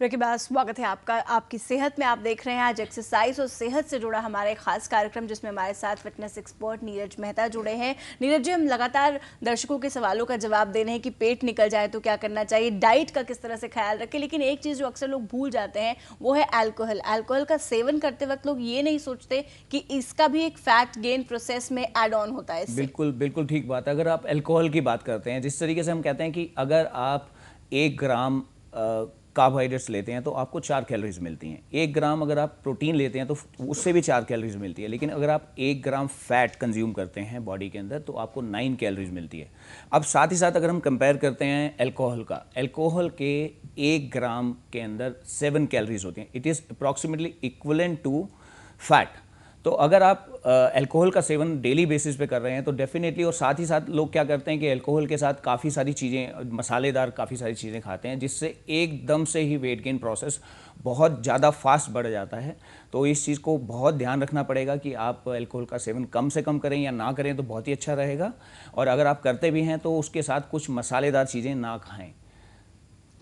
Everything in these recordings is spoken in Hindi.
ब्रेक के बाद स्वागत है आपका आपकी सेहत में। आप देख रहे हैं आज एक्सरसाइज और सेहत से जुड़ा हमारा एक खास कार्यक्रम, जिसमें हमारे साथ फिटनेस एक्सपर्ट नीरज मेहता जुड़े हैं। नीरज जी, हम लगातार दर्शकों के सवालों का जवाब दे रहे हैं कि पेट निकल जाए तो क्या करना चाहिए, डाइट का किस तरह से ख्याल रखें, लेकिन एक चीज़ जो अक्सर लोग भूल जाते हैं वो है अल्कोहल। अल्कोहल का सेवन करते वक्त लोग ये नहीं सोचते कि इसका भी एक फैट गेन प्रोसेस में एड ऑन होता है। बिल्कुल बिल्कुल ठीक बात है। अगर आप अल्कोहल की बात करते हैं, जिस तरीके से हम कहते हैं कि अगर आप 1 ग्राम कार्बोहाइड्रेट्स लेते हैं तो आपको 4 कैलोरीज मिलती हैं। 1 ग्राम अगर आप प्रोटीन लेते हैं तो उससे भी 4 कैलोरीज मिलती है। लेकिन अगर आप 1 ग्राम फैट कंज्यूम करते हैं बॉडी के अंदर तो आपको 9 कैलोरीज मिलती है। अब साथ ही साथ अगर हम कंपेयर करते हैं अल्कोहल के 1 ग्राम के अंदर 7 कैलोरीज होती हैं। It is approximately equivalent to fat. तो अगर आप अल्कोहल का सेवन डेली बेसिस पे कर रहे हैं तो डेफिनेटली, और साथ ही साथ लोग क्या करते हैं कि अल्कोहल के साथ काफ़ी सारी चीज़ें, मसालेदार काफ़ी सारी चीज़ें खाते हैं, जिससे एकदम से ही वेट गेन प्रोसेस बहुत ज़्यादा फास्ट बढ़ जाता है। तो इस चीज़ को बहुत ध्यान रखना पड़ेगा कि आप अल्कोहल का सेवन कम से कम करें या ना करें तो बहुत ही अच्छा रहेगा। और अगर आप करते भी हैं तो उसके साथ कुछ मसालेदार चीज़ें ना खाएँ।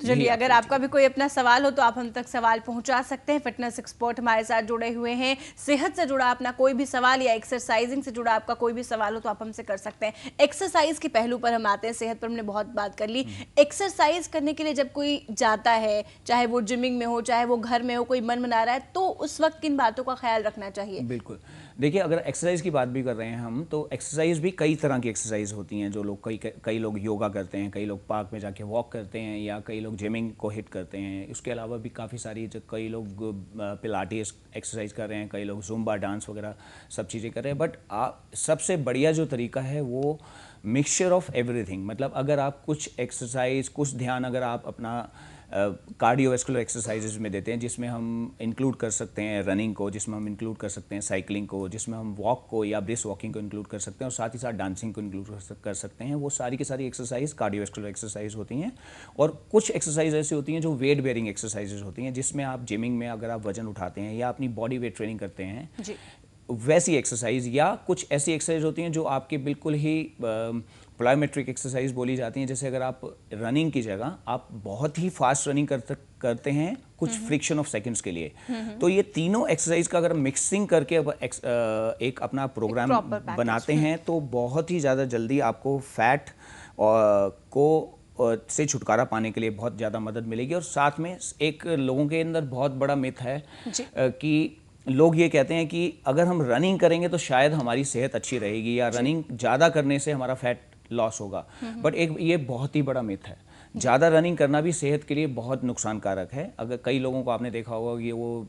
तो चलिए, अगर आपका भी कोई अपना सवाल हो तो आप हम तक सवाल पहुंचा सकते हैं। फिटनेस एक्सपर्ट हमारे साथ जुड़े हुए हैं। सेहत से जुड़ा अपना कोई भी सवाल या एक्सरसाइजिंग से जुड़ा आपका कोई भी सवाल हो तो आप हमसे कर सकते हैं। एक्सरसाइज के पहलू पर हम आते हैं। सेहत पर हमने बहुत बात कर ली। एक्सरसाइज करने के लिए जब कोई जाता है, चाहे वो जिमिंग में हो, चाहे वो घर में हो, कोई मन बना रहा है, तो उस वक्त किन बातों का ख्याल रखना चाहिए? बिल्कुल, देखिए, अगर एक्सरसाइज की बात भी कर रहे हैं हम, तो एक्सरसाइज भी कई तरह की एक्सरसाइज होती हैं। जो लोग कई लोग योगा करते हैं, कई लोग पार्क में जाके वॉक करते हैं, या कई लोग जिमिंग को हिट करते हैं। उसके अलावा भी काफ़ी सारी, जो कई लोग पिलाटेस एक्सरसाइज कर रहे हैं, कई लोग जुम्बा डांस वगैरह सब चीज़ें कर रहे हैं। बट सबसे बढ़िया जो तरीका है वो मिक्सचर ऑफ एवरीथिंग। मतलब अगर आप कुछ एक्सरसाइज, कुछ ध्यान अगर आप अपना कार्डियोवैस्कुलर एक्सरसाइजेज में देते हैं, जिसमें हम इंक्लूड कर सकते हैं रनिंग को, जिसमें हम इंक्लूड कर सकते हैं साइकिलिंग को, जिसमें हम वॉक को या ब्रिस्क वॉकिंग को इंक्लूड कर सकते हैं, और साथ ही साथ डांसिंग को इंक्लूड कर सकते हैं। वो सारी की सारी एक्सरसाइज कार्डियोवैस्कुलर एक्सरसाइज होती हैं। और कुछ एक्सरसाइज ऐसी होती हैं जो वेट बेयरिंग एक्सरसाइजेज होती हैं, जिसमें आप जिमिंग में अगर आप वजन उठाते हैं या अपनी बॉडी वेट ट्रेनिंग करते हैं जी। वैसी एक्सरसाइज, या कुछ ऐसी एक्सरसाइज होती हैं जो आपके बिल्कुल ही प्लायोमेट्रिक एक्सरसाइज बोली जाती हैं। जैसे अगर आप रनिंग की जगह आप बहुत ही फास्ट रनिंग करते हैं कुछ फ्रिक्शन ऑफ सेकंड्स के लिए, तो ये तीनों एक्सरसाइज का अगर मिक्सिंग करके एक अपना प्रोग्राम बनाते हैं तो बहुत ही ज़्यादा जल्दी आपको फैट से छुटकारा पाने के लिए बहुत ज़्यादा मदद मिलेगी। और साथ में एक लोगों के अंदर बहुत बड़ा मिथ है कि लोग ये कहते हैं कि अगर हम रनिंग करेंगे तो शायद हमारी सेहत अच्छी रहेगी, या रनिंग ज़्यादा करने से हमारा फैट लॉस होगा। बट ये बहुत ही बड़ा मिथ है। ज़्यादा रनिंग करना भी सेहत के लिए बहुत नुकसानकारक है। अगर कई लोगों को आपने देखा होगा कि वो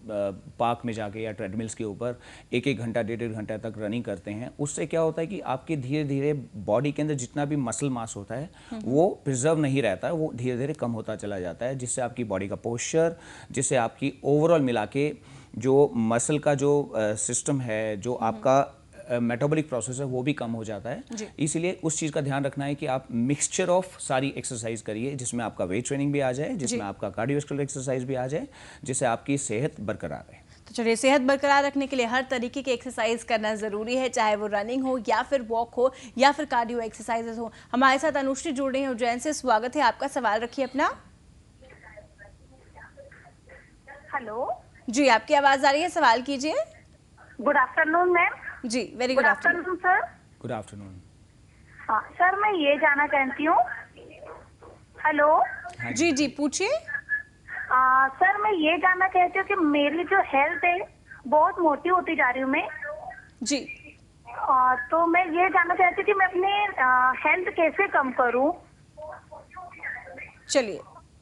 पार्क में जाके या ट्रेडमिल्स के ऊपर 1-1 घंटा 1.5 घंटा तक रनिंग करते हैं। उससे क्या होता है कि आपके धीरे धीरे बॉडी के अंदर जितना भी मसल मास होता है वो प्रिजर्व नहीं रहता है, वो धीरे धीरे कम होता चला जाता है, जिससे आपकी बॉडी का पोस्चर, जिससे आपकी ओवरऑल मिला के जो मसल का जो सिस्टम है, जो आपका मेटाबॉलिक प्रोसेस है, वो भी कम हो जाता है। इसीलिए उस चीज़ का ध्यान रखना है कि आप मिक्सचर ऑफ सारी एक्सरसाइज करिए, जिसमें आपका वेट ट्रेनिंग भी आ जाए, जिसमें आपका कार्डियोवैस्कुलर एक्सरसाइज भी आ जाए, जिससे आपकी सेहत बरकरार रहे। तो चलिए, सेहत बरकरार रखने के लिए हर तरीके की एक्सरसाइज करना ज़रूरी है, चाहे वो रनिंग हो या फिर वॉक हो या फिर कार्डियो एक्सरसाइजेस हो। हमारे साथ अनुश्री जुड़ रही हैं उज्जैन से। स्वागत है आपका, सवाल रखिए अपना। हेलो जी, आपकी आवाज़ आ रही है, सवाल कीजिए। Good afternoon ma'am. जी, very good afternoon sir. Good afternoon. हाँ सर, मैं ये जानना चाहती हूँ। हेलो। जी जी, पूछिए। सर, मैं ये जानना चाहती हूँ कि मेरी जो हेल्थ है बहुत मोटी होती जा रही हूँ मैं जी। तो मैं ये जानना चाहती हूँ कि मैं अपने हेल्थ कैसे कम करूँ। चलिए,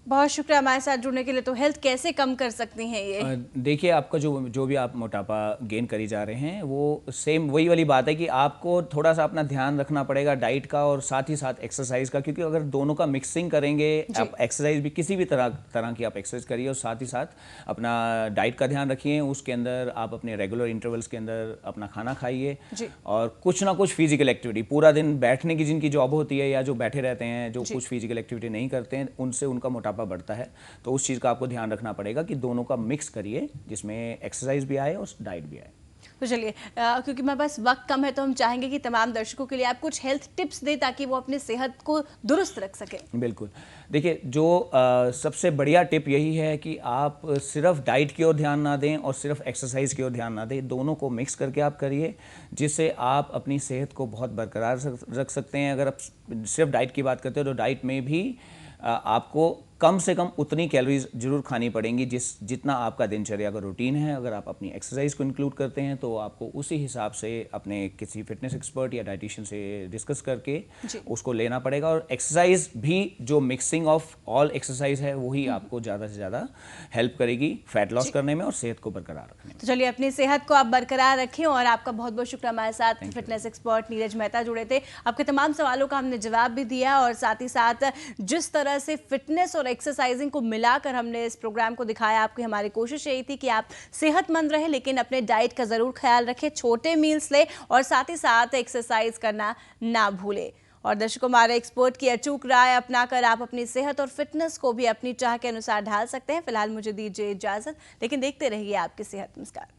बहुत शुक्रिया हमारे साथ जुड़ने के लिए। तो हेल्थ कैसे कम कर सकती हैं ये? देखिए, आपका जो भी आप मोटापा गेन करी जा रहे हैं, वो सेम वही वाली बात है कि आपको थोड़ा सा अपना ध्यान रखना पड़ेगा डाइट का और साथ ही साथ एक्सरसाइज का। क्योंकि अगर दोनों का मिक्सिंग करेंगे, आप एक्सरसाइज भी किसी भी तरह की आप एक्सरसाइज करिए और साथ ही साथ अपना डाइट का ध्यान रखिए। उसके अंदर आप अपने रेगुलर इंटरवल्स के अंदर अपना खाना खाइए, और कुछ ना कुछ फिजिकल एक्टिविटी, पूरा दिन बैठने की जिनकी जॉब होती है या जो बैठे रहते हैं, जो कुछ फिजिकल एक्टिविटी नहीं करते हैं, उनसे उनका मोटापा बढ़ता है। तो उस चीज़ का आपको ध्यान रखना पड़ेगा कि दोनों का मिक्स करिए, जिसमें एक्सरसाइज भी आए और डाइट भी आए। तो चलिए क्योंकि हमारे पास वक्त कम है तो हम चाहेंगे कि तमाम दर्शकों के लिए आप कुछ हेल्थ टिप्स दें ताकि वो अपनी सेहत को दुरुस्त रख सकें। बिल्कुल, देखिए जो सबसे बढ़िया टिप यही है कि आप सिर्फ डाइट की ओर ध्यान ना दें और सिर्फ एक्सरसाइज की ओर ध्यान ना दें, दोनों को मिक्स करके आप करिए, जिससे आप अपनी सेहत को बहुत बरकरार रख सकते हैं। अगर आप सिर्फ डाइट की बात करते हो तो डाइट में भी आपको कम से कम उतनी कैलोरीज जरूर खानी पड़ेंगी जितना आपका दिनचर्या का रूटीन है। अगर आप अपनी एक्सरसाइज को इंक्लूड करते हैं तो आपको उसी हिसाब से अपने किसी फिटनेस एक्सपर्ट या डाइटिशियन से डिस्कस करके उसको लेना पड़ेगा। और एक्सरसाइज भी जो मिक्सिंग ऑफ ऑल एक्सरसाइज है वही आपको ज़्यादा से ज़्यादा हेल्प करेगी फैट लॉस करने में और सेहत को बरकरार रखने में। तो चलिए अपनी सेहत को आप बरकरार रखें और आपका बहुत बहुत शुक्रिया। हमारे साथ फिटनेस एक्सपर्ट नीरज मेहता जुड़े थे, आपके तमाम सवालों का हमने जवाब भी दिया और साथ ही साथ जिस तरह से फिटनेस और एक्सरसाइजिंग को मिलाकर हमने इस प्रोग्राम को दिखाया, आपकी हमारी कोशिश यही थी कि आप सेहतमंद रहें लेकिन अपने डाइट का ज़रूर ख्याल रखें, छोटे मील्स लें और साथ ही साथ एक्सरसाइज करना ना भूलें। और दर्शकों, हमारे एक्सपर्ट की अचूक राय अपनाकर आप अपनी सेहत और फिटनेस को भी अपनी चाह के अनुसार ढाल सकते हैं। फिलहाल मुझे दीजिए इजाजत, लेकिन देखते रहिए आपकी सेहत। नमस्कार।